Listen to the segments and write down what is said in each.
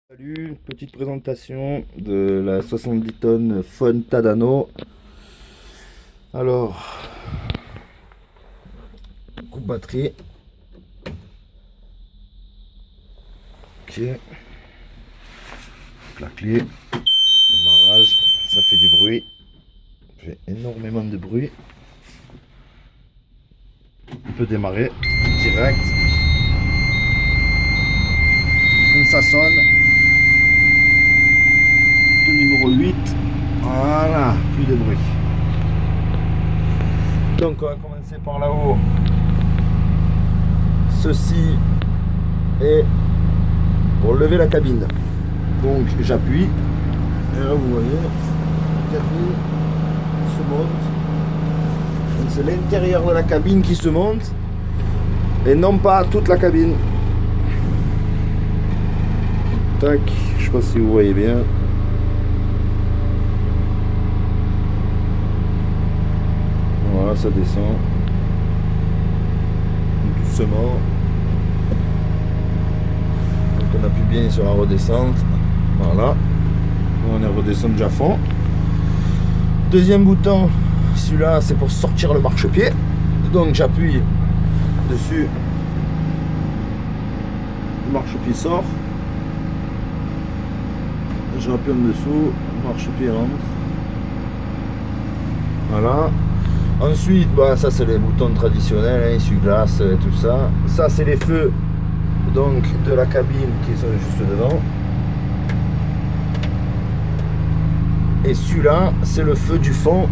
Salut, petite présentation de la 70 tonnes Fon Tadano. Alors, coupe batterie. Ok. La clé. Démarrage. Ça fait du bruit. Ça fait énormément de bruit. On peut démarrer direct. Quand ça sonne. Numéro 8. Voilà, plus de bruit. Donc on va commencer par là-haut. Ceci est pour lever la cabine. Donc j'appuie. Et là vous voyez, la cabine se monte. Donc c'est l'intérieur de la cabine qui se monte. Et non pas toute la cabine. Tac, je sais pas si vous voyez bien. Voilà, ça descend doucement. Donc on appuie bien sur la redescente. Voilà. On est redescendu à fond. Deuxième bouton, celui-là c'est pour sortir le marchepied. Donc j'appuie dessus. Le marchepied sort. Je rappuie en dessous. Le marchepied rentre. Voilà. Ensuite, bah, ça c'est les boutons traditionnels, hein, essuie-glace et tout ça. Ça c'est les feux donc de la cabine qui sont juste devant. Et celui-là, c'est le feu du fond.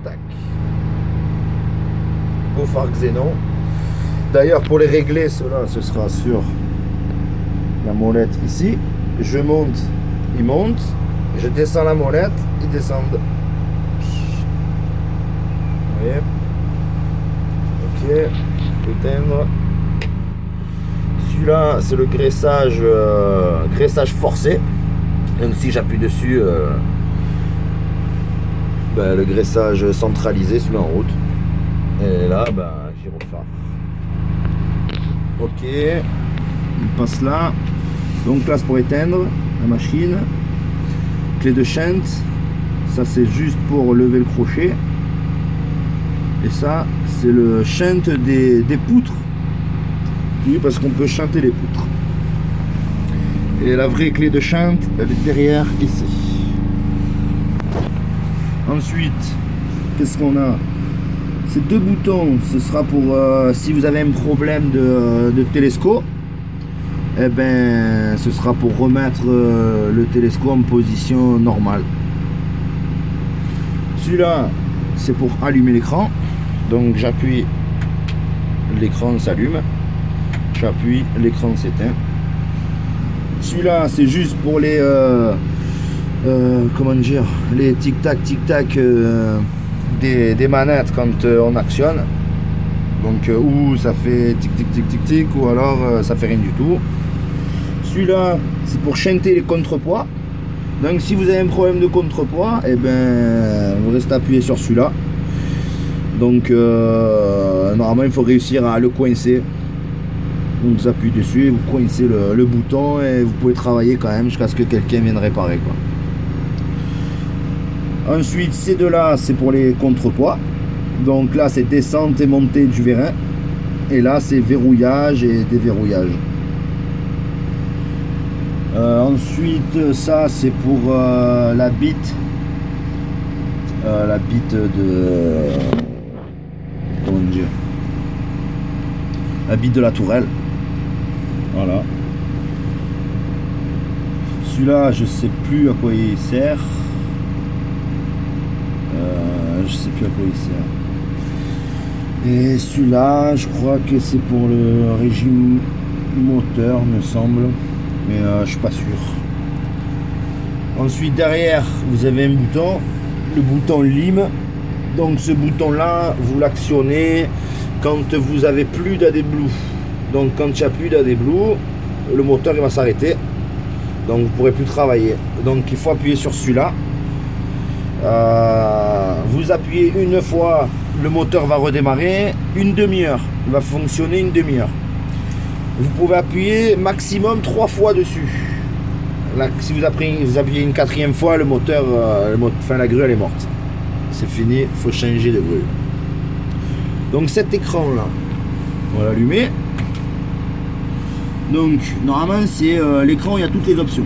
Tac. Beau phare xénon. D'ailleurs, pour les régler, cela, ce sera sur la molette ici. Je monte, il monte. Je descends la molette, ils descendent. Ok, éteindre. Celui-là, c'est le graissage forcé. Donc si j'appuie dessus, le graissage centralisé se met en route. Et là, gyrophare. Ok, on passe là. Donc là, c'est pour éteindre la machine. Clé de shunt. Ça, c'est juste pour lever le crochet. Et ça, c'est le shunt des poutres. Oui, parce qu'on peut shunter les poutres. Et la vraie clé de shunt, elle est derrière ici. Ensuite, qu'est-ce qu'on a? Ces deux boutons, ce sera pour si vous avez un problème de télescope. Eh ben, ce sera pour remettre le télescope en position normale. Celui-là, c'est pour allumer l'écran. Donc j'appuie, l'écran s'allume. J'appuie, l'écran s'éteint. Celui-là, c'est juste pour les comment dire, les tic-tac, tic-tac des manettes quand on actionne. Donc ou ça fait tic-tic, tic-tic, tic, ou alors ça fait rien du tout. Celui-là, c'est pour chanter les contrepoids. Donc si vous avez un problème de contrepoids, et ben vous restez appuyé sur celui-là. Donc normalement il faut réussir à le coincer. Donc vous appuyez dessus, vous coincez le bouton et vous pouvez travailler quand même jusqu'à ce que quelqu'un vienne réparer, quoi. Ensuite ces deux là c'est pour les contrepoids. Donc là c'est descente et montée du vérin. Et là c'est verrouillage et déverrouillage. Ensuite ça c'est pour la bite. La bite de... comment dire, la bite de la tourelle. Voilà. Celui-là, je sais plus à quoi il sert. Je sais plus à quoi il sert. Et celui-là, je crois que c'est pour le régime moteur, me semble. Mais je suis pas sûr. Ensuite, derrière, vous avez un bouton. Le bouton lime. Donc ce bouton là vous l'actionnez quand vous avez plus d'AdBlue. Donc quand il n'y a plus d'AdBlue, le moteur il va s'arrêter, donc vous ne pourrez plus travailler. Donc il faut appuyer sur celui-là. Vous appuyez une fois, le moteur va redémarrer une demi-heure, il va fonctionner une demi-heure. vous pouvez appuyer maximum 3 fois dessus. Là, si vous appuyez une 4e fois, le moteur, la grue elle est morte. C'est fini, il faut changer de grue. Donc cet écran là, on va l'allumer. Donc normalement c'est l'écran, il y a toutes les options.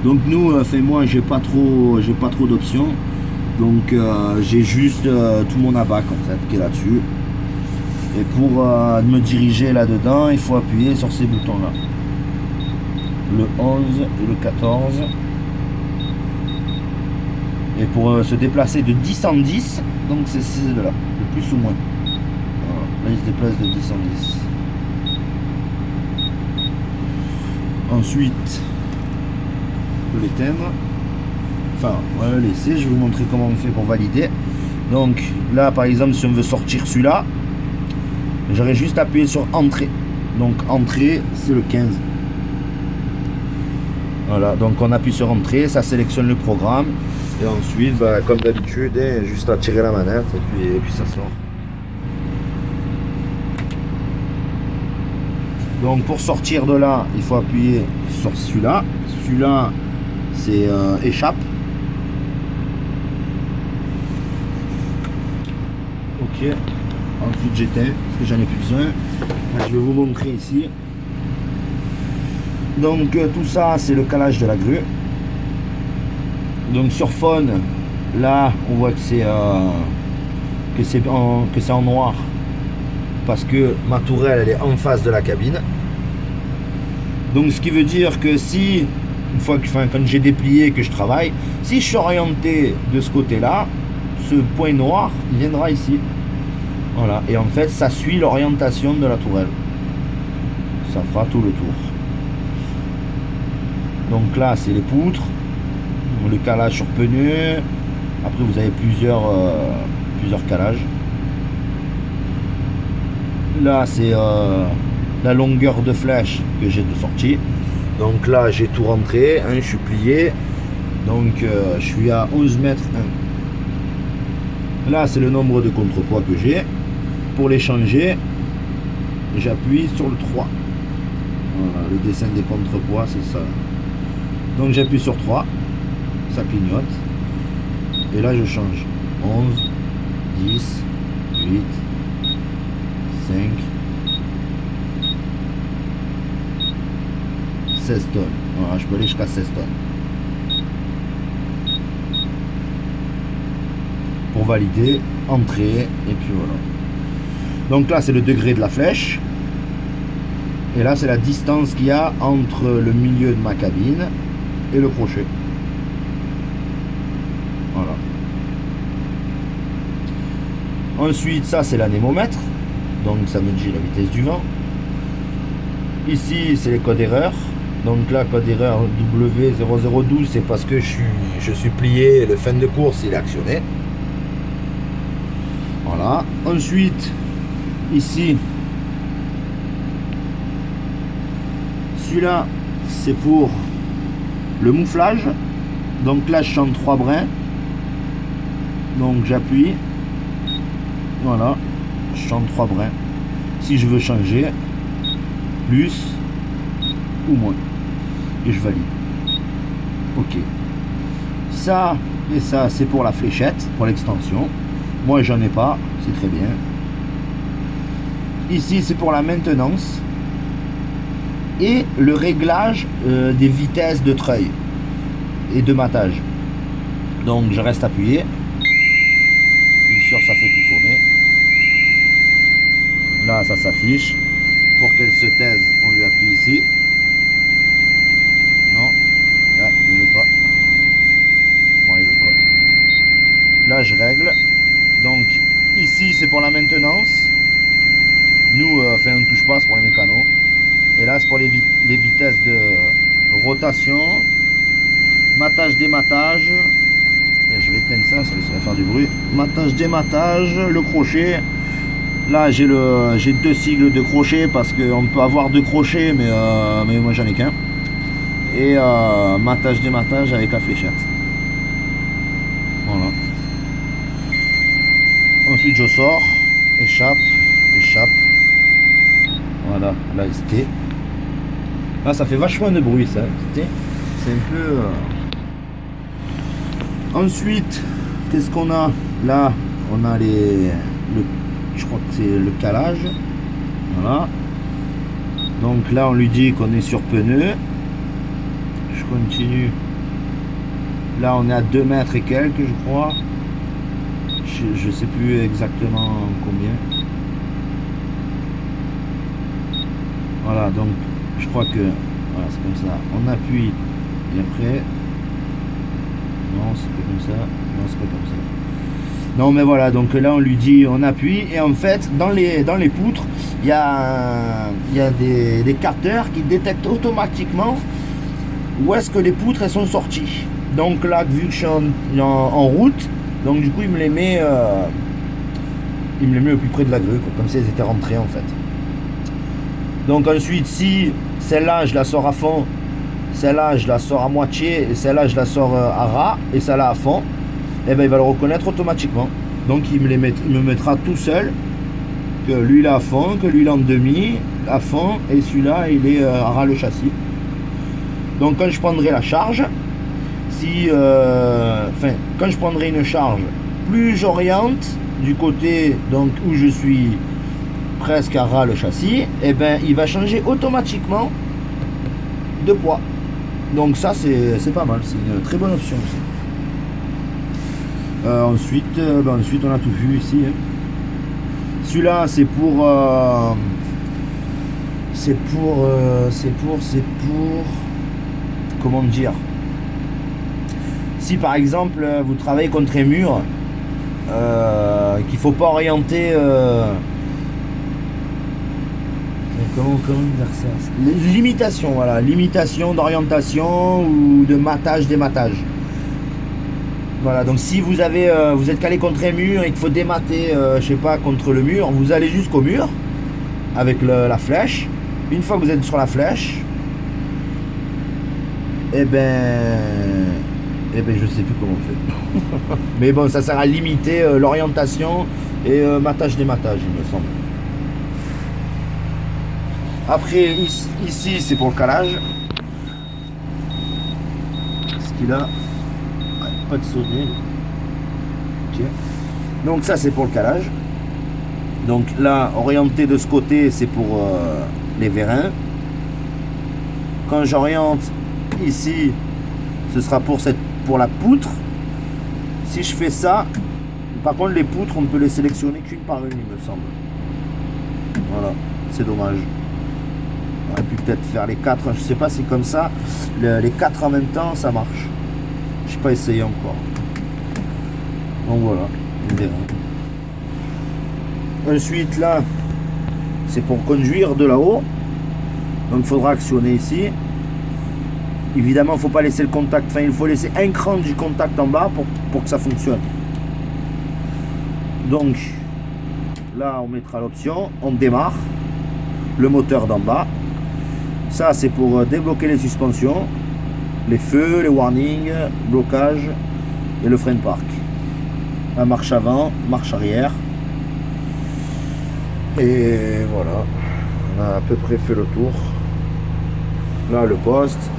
Donc nous, moi j'ai pas trop d'options. Donc j'ai juste tout mon abac en fait qui est là-dessus. Et pour me diriger là-dedans, il faut appuyer sur ces boutons là. Le 11 et le 14. Et pour se déplacer de 10 en 10, donc c'est là, de plus ou moins. Voilà. Là il se déplace de 10 en 10. Ensuite, je peux l'éteindre. Enfin, on va le laisser. Je vais vous montrer comment on fait pour valider. Donc là, par exemple, si on veut sortir celui-là, j'aurais juste appuyé sur Entrée. Donc Entrée, c'est le 15. Voilà, donc on appuie sur Entrée, ça sélectionne le programme. Et ensuite, comme d'habitude, juste à tirer la manette et puis ça sort. Donc pour sortir de là, il faut appuyer sur celui-là. Celui-là, c'est échappe. Ok. Ensuite j'éteins parce que j'en ai plus besoin. Je vais vous montrer ici. Donc tout ça, c'est le calage de la grue. Donc sur phone, là, on voit que c'est en noir parce que ma tourelle elle est en face de la cabine. Donc ce qui veut dire que si quand j'ai déplié que je travaille, si je suis orienté de ce côté-là, ce point noir il viendra ici. Voilà, et en fait ça suit l'orientation de la tourelle. Ça fera tout le tour. Donc là c'est les poutres, le calage sur pneu. Après vous avez plusieurs calages. Là c'est la longueur de flèche que j'ai de sortie. Donc là j'ai tout rentré, je suis plié. Donc je suis à 11 mètres 1. Là c'est le nombre de contrepoids que j'ai. Pour les changer, j'appuie sur le 3. Voilà, le dessin des contrepoids c'est ça. Donc j'appuie sur 3, ça clignote. Et là je change. 11, 10, 8, 5, 16 tonnes. Voilà, je peux aller jusqu'à 16 tonnes. Pour valider, entrer, et puis voilà. Donc là c'est le degré de la flèche. Et là c'est la distance qu'il y a entre le milieu de ma cabine et le crochet. Voilà. Ensuite ça c'est l'anémomètre. Donc ça me dit la vitesse du vent. Ici c'est les codes erreurs. Donc là code erreur W0012 c'est parce que je suis plié, le fin de course il est actionné. Voilà. Ensuite ici celui-là c'est pour le mouflage. Donc là je chante 3 brins. Donc j'appuie. Voilà. Je chante 3 brins. Si je veux changer, plus ou moins. Et je valide. Ok. Ça et ça c'est pour la fléchette, pour l'extension. Moi j'en ai pas, c'est très bien. Ici c'est pour la maintenance. Et le réglage des vitesses de treuil et de matage. Donc je reste appuyé. Bien sûr ça fait piffonner. Là ça s'affiche. Pour qu'elle se taise, on lui appuie ici. Non, là il ne veut pas. Bon il veut pas. Là je règle. Donc ici c'est pour la maintenance. Nous on ne touche pas, c'est pour les mécanos. Et là c'est pour les vitesses de rotation, matage, dématage. Et je vais éteindre ça parce que ça va faire du bruit. Matage, dématage, le crochet. Là j'ai 2 sigles de crochet parce qu'on peut avoir 2 crochets mais moi j'en ai qu'un. Et matage, dématage avec la fléchette. Voilà. Ensuite je sors, échappe. Voilà, la ST. Là, ça fait vachement de bruit, ça. ST. C'est un peu... Ensuite, qu'est-ce qu'on a? Là, on a je crois que c'est le calage. Voilà. Donc là, on lui dit qu'on est sur pneu. Je continue. Là, on est à 2 mètres et quelques, je crois. Je sais plus exactement combien. Voilà, donc je crois que voilà, c'est comme ça. On appuie et après. Non, c'est pas comme ça. Non, c'est pas comme ça. Non, mais voilà, donc là on lui dit on appuie et en fait dans les poutres il y a des capteurs qui détectent automatiquement où est-ce que les poutres elles sont sorties. Donc là, vu que je suis en route, donc du coup il me les met au plus près de la grue, quoi, comme si elles étaient rentrées en fait. Donc ensuite, si celle-là je la sors à fond, celle-là je la sors à moitié et celle-là je la sors à ras et celle-là à fond, et ben il va le reconnaître automatiquement. Donc il me mettra tout seul que lui il est à fond, que lui il est en demi à fond et celui-là il est à ras le châssis. Donc quand je prendrai la charge, quand je prendrai une charge, plus j'oriente du côté donc où je suis presque à ras le châssis, et ben il va changer automatiquement de poids. Donc ça c'est pas mal, c'est une très bonne option aussi. Ensuite on a tout vu ici. Hein. Celui-là c'est pour comment dire, si par exemple vous travaillez contre un mur, qu'il faut pas orienter comment dire ça, limitation, voilà, limitation d'orientation ou de matage, dématage. Voilà, donc si vous êtes calé contre un mur et qu'il faut démater, je sais pas, contre le mur, vous allez jusqu'au mur avec la flèche. Une fois que vous êtes sur la flèche, je sais plus comment on fait. Mais bon, ça sert à limiter l'orientation et matage dématage, il me semble. Après ici c'est pour le calage. Ce qu'il a pas de sonner. Okay. Donc ça c'est pour le calage. Donc là, orienté de ce côté, c'est pour les vérins. Quand j'oriente ici, ce sera pour la poutre. Si je fais ça, par contre les poutres, on ne peut les sélectionner qu'une par une, il me semble. Voilà, c'est dommage. On aurait pu peut-être faire les 4. Je sais pas si comme ça, les 4 en même temps, ça marche. Je n'ai pas essayé encore. Donc voilà, on verra. Ensuite là, c'est pour conduire de là-haut. Donc il faudra actionner ici. Évidemment, il ne faut pas laisser le contact. Enfin, il faut laisser un cran du contact en bas pour que ça fonctionne. Donc là, on mettra l'option. On démarre le moteur d'en bas. Ça, c'est pour débloquer les suspensions, les feux, les warnings, blocage et le frein de parc. La marche avant, marche arrière. Et voilà, on a à peu près fait le tour. Là, le poste.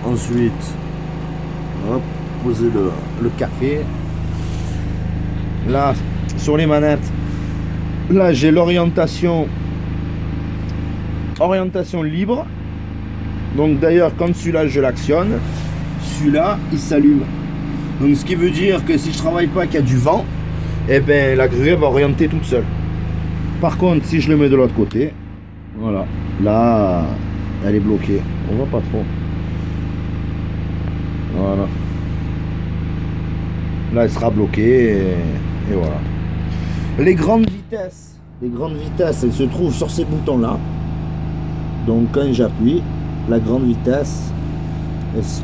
Ensuite, hop, poser le café. Là, sur les manettes, là, j'ai l'orientation libre. Donc d'ailleurs, quand celui-là, je l'actionne, celui-là, il s'allume. Donc ce qui veut dire que si je travaille pas, qu'il y a du vent, et ben la grue va orienter toute seule. Par contre, si je le mets de l'autre côté, voilà, là, elle est bloquée. On voit pas trop. Voilà. Là, elle sera bloquée et voilà. Les grandes vitesses, elles se trouvent sur ces boutons-là. Donc quand j'appuie, la grande vitesse, elle se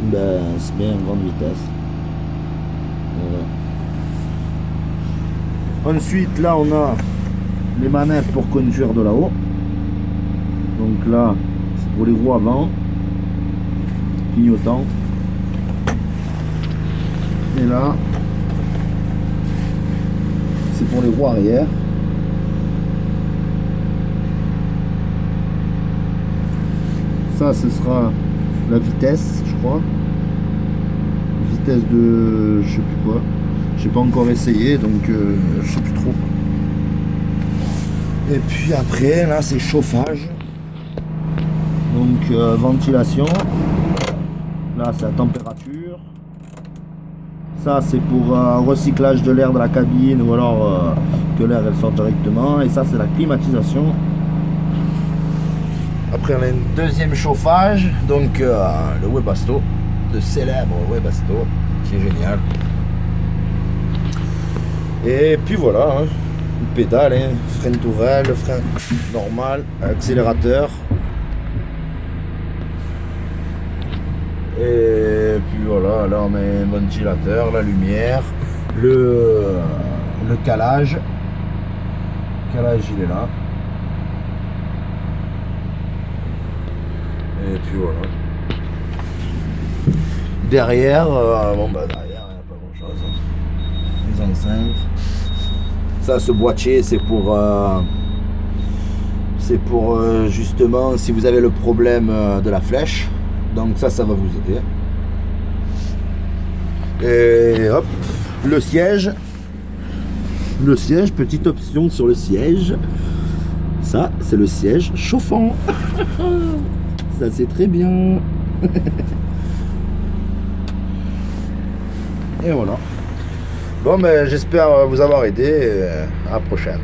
met en grande vitesse. Voilà. Ensuite, là, on a les manettes pour conduire de là-haut. Donc là, c'est pour les roues avant, clignotant. Et là, c'est pour les roues arrière. Ça, ce sera la vitesse, je crois. Vitesse de je sais plus quoi. J'ai pas encore essayé, donc je sais plus trop. Et puis après, là, c'est chauffage. Donc ventilation. Là, c'est la température. Ça, c'est pour recyclage de l'air de la cabine ou alors que l'air elle sorte directement. Et ça, c'est la climatisation. Après, on a une deuxième chauffage. Donc, le Webasto, le célèbre Webasto, qui est génial. Et puis voilà, hein, une pédale, hein, frein tourelle, frein normal, accélérateur. Et puis voilà, là on met un ventilateur, la lumière, le calage. Le calage il est là. Et puis voilà. Derrière, bon bah derrière il n'y a pas grand chose. Les enceintes. Ça, ce boîtier c'est pour justement si vous avez le problème de la flèche. Donc ça va vous aider. Et hop, le siège. Le siège, petite option sur le siège. Ça, c'est le siège chauffant. Ça, c'est très bien. Et voilà. Bon, ben, j'espère vous avoir aidé. À la prochaine.